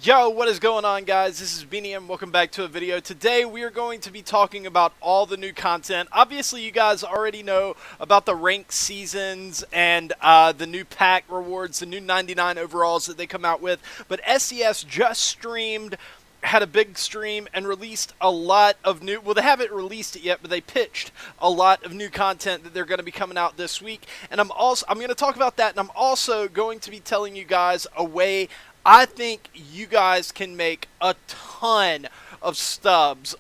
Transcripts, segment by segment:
Yo, what is going on, guys? This is Beanie and welcome back to a video. Today we are going to be talking about all the new content. Obviously, you guys already know about the ranked seasons and the new pack rewards, the new 99 overalls that they come out with. But STS just had a big stream and released a lot of new, well, they haven't released it yet, but they pitched a lot of new content that they're going to be coming out this week. And I'm going to talk about that, and I'm also going to be telling you guys a way I think you guys can make a ton of stubs.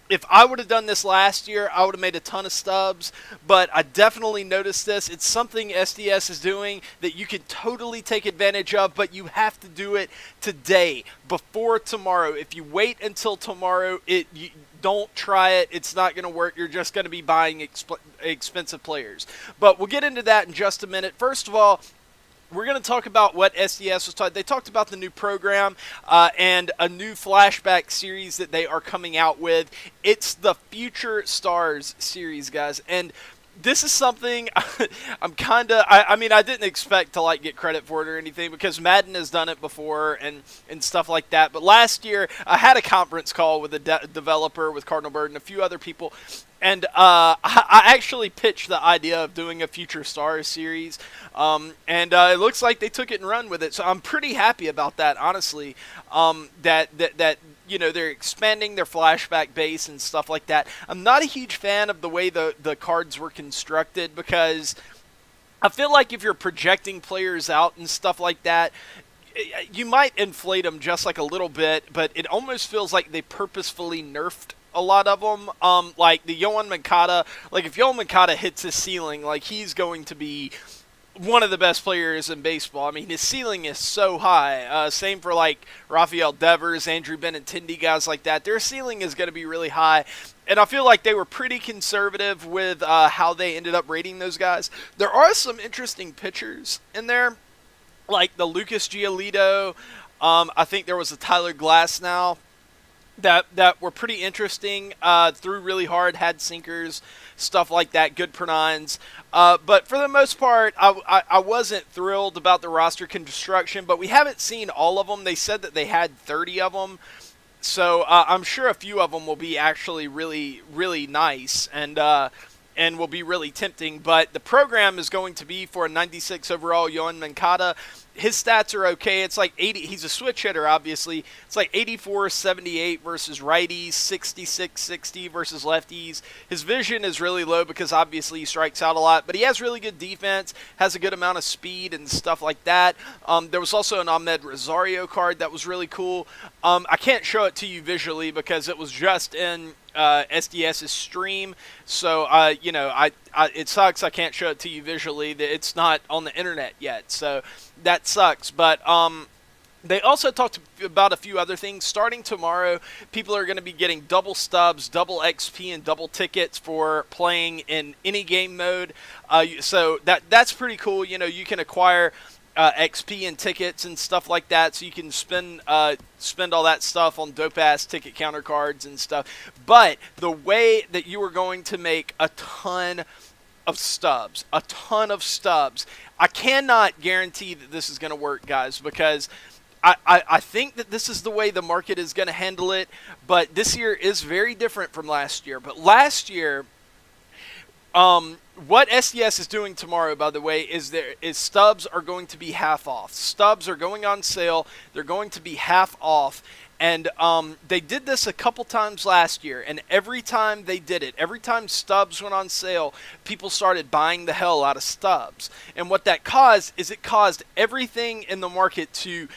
If I would have done this last year, I would have made a ton of stubs, but I definitely noticed this. It's something SDS is doing that you can totally take advantage of, but you have to do it today, before tomorrow. If you wait until tomorrow, don't try it. It's not going to work. You're just going to be buying expensive players. But we'll get into that in just a minute. First of all, we're going to talk about what SDS was talking. They talked about the new program and a new flashback series that they are coming out with. It's the Future Stars series, guys. And this is something I mean, I didn't expect to get credit for it or anything because Madden has done it before and stuff like that. But last year, I had a conference call with a developer, with Cardinal Bird and a few other people. And I actually pitched the idea of doing a Future Stars series, and it looks like they took it and run with it. So I'm pretty happy about that, honestly. That you know, they're expanding their flashback base and stuff like that. I'm not a huge fan of the way the cards were constructed because I feel like if you're projecting players out and stuff like that, you might inflate them just like a little bit, but it almost feels like they purposefully nerfed a lot of them. Like the Yohan Moncada, if Yohan Moncada hits his ceiling, he's going to be one of the best players in baseball. I mean, his ceiling is so high. Same for Rafael Devers, Andrew Benintendi, guys like that. Their ceiling is going to be really high. And I feel like they were pretty conservative with how they ended up rating those guys. There are some interesting pitchers in there, like the Lucas Giolito. I think there was a Tyler Glasnow that were pretty interesting, threw really hard, had sinkers, stuff like that, good per nines. But for the most part, I wasn't thrilled about the roster construction, but we haven't seen all of them. They said that they had 30 of them, so I'm sure a few of them will be actually really, really nice and will be really tempting. But the program is going to be for a 96 overall Yohan Moncada. His stats are okay. It's 80. He's a switch hitter, obviously. It's 84-78 versus righties, 66-60 versus lefties. His vision is really low because obviously he strikes out a lot, but he has really good defense, has a good amount of speed and stuff like that. There was also an Ahmed Rosario card that was really cool. I can't show it to you visually because it was just in SDS's stream, so you know, it sucks I can't show it to you visually. It's not on the internet yet, so that sucks. But they also talked about a few other things. Starting tomorrow, people are going to be getting double stubs, double XP, and double tickets for playing in any game mode. So that's pretty cool. You know, you can acquire XP and tickets and stuff like that, so you can spend all that stuff on dope-ass ticket counter cards and stuff. But the way that you are going to make a ton of stubs, I cannot guarantee that this is going to work, guys, because I think that this is the way the market is going to handle it, but this year is very different from last year. But last year, what SDS is doing tomorrow, by the way, is stubs are going to be half off. Stubs are going on sale. They're going to be half off. And they did this a couple times last year, and every time they did it, every time stubs went on sale, people started buying the hell out of stubs. And what that caused is it caused everything in the market to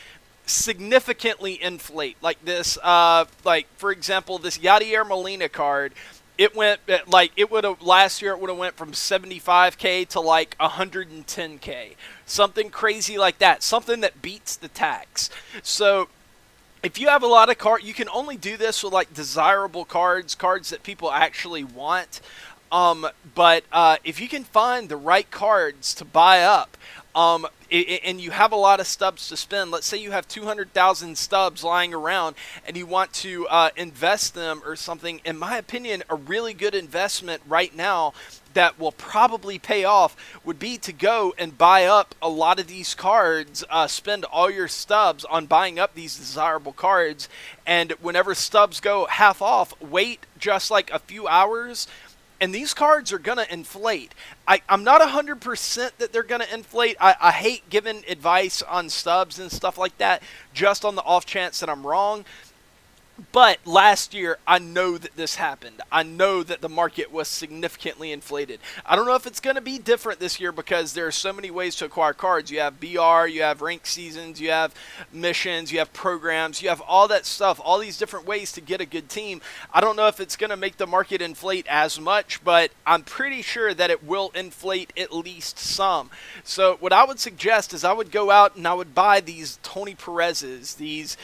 significantly inflate. Like this, for example, this Yadier Molina card. It went last year it would have went from 75K to 110K. Something crazy like that. Something that beats the tax. So if you have a lot of cards, you can only do this with desirable cards that people actually want. But if you can find the right cards to buy up, and you have a lot of stubs to spend. Let's say you have 200,000 stubs lying around and you want to invest them or something. In my opinion, a really good investment right now that will probably pay off would be to go and buy up a lot of these cards, spend all your stubs on buying up these desirable cards, and whenever stubs go half off, wait just like a few hours, and these cards are going to inflate. I'm not 100% that they're going to inflate. I hate giving advice on stubs and stuff like that just on the off chance that I'm wrong. But last year, I know that this happened. I know that the market was significantly inflated. I don't know if it's going to be different this year because there are so many ways to acquire cards. You have BR, you have ranked seasons, you have missions, you have programs, you have all that stuff, all these different ways to get a good team. I don't know if it's going to make the market inflate as much, but I'm pretty sure that it will inflate at least some. So what I would suggest is I would go out and I would buy these Tony Perez's, these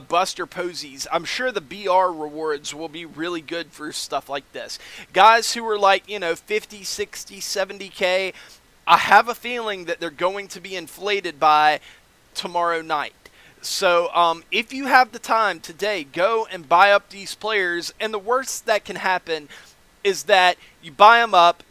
Buster Posies. I'm sure the BR rewards will be really good for stuff like this. Guys who are like, 50, 60, 70K, I have a feeling that they're going to be inflated by tomorrow night. So if you have the time today, go and buy up these players. And the worst that can happen is that you buy them up,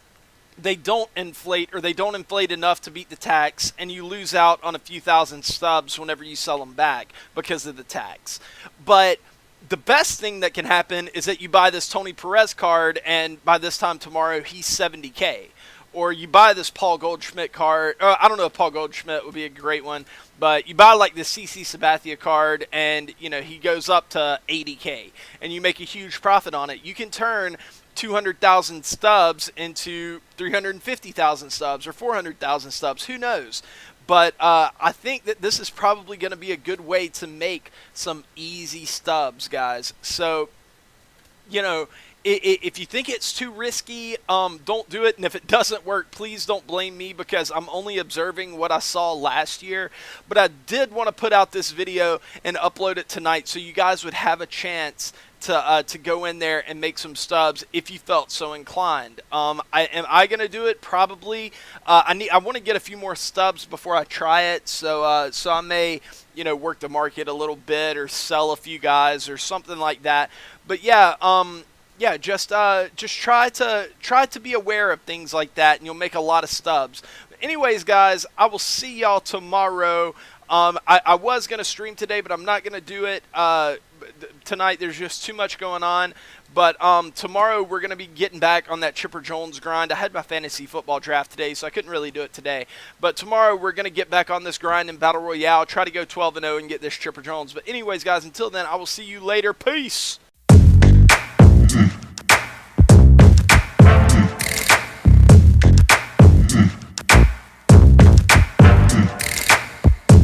they don't inflate, or they don't inflate enough to beat the tax, and you lose out on a few thousand stubs whenever you sell them back because of the tax. But the best thing that can happen is that you buy this Tony Perez card, and by this time tomorrow, he's 70K. Or you buy this Paul Goldschmidt card. I don't know if Paul Goldschmidt would be a great one, but you buy like the CC Sabathia card, and he goes up to 80K, and you make a huge profit on it. You can turn 200,000 stubs into 350,000 stubs or 400,000 stubs. Who knows? But I think that this is probably going to be a good way to make some easy stubs, guys. So, if you think it's too risky, don't do it. And if it doesn't work, please don't blame me because I'm only observing what I saw last year. But I did want to put out this video and upload it tonight so you guys would have a chance to go in there and make some stubs if you felt so inclined. Am I going to do it? Probably. I want to get a few more stubs before I try it. So I may work the market a little bit or sell a few guys or something like that. But yeah, just try to be aware of things like that, and you'll make a lot of stubs. But anyways, guys, I will see y'all tomorrow. I was going to stream today, but I'm not going to do it tonight. There's just too much going on. But tomorrow we're going to be getting back on that Chipper Jones grind. I had my fantasy football draft today, so I couldn't really do it today. But tomorrow we're going to get back on this grind in Battle Royale, try to go 12-0 and get this Chipper Jones. But anyways, guys, until then, I will see you later. Peace!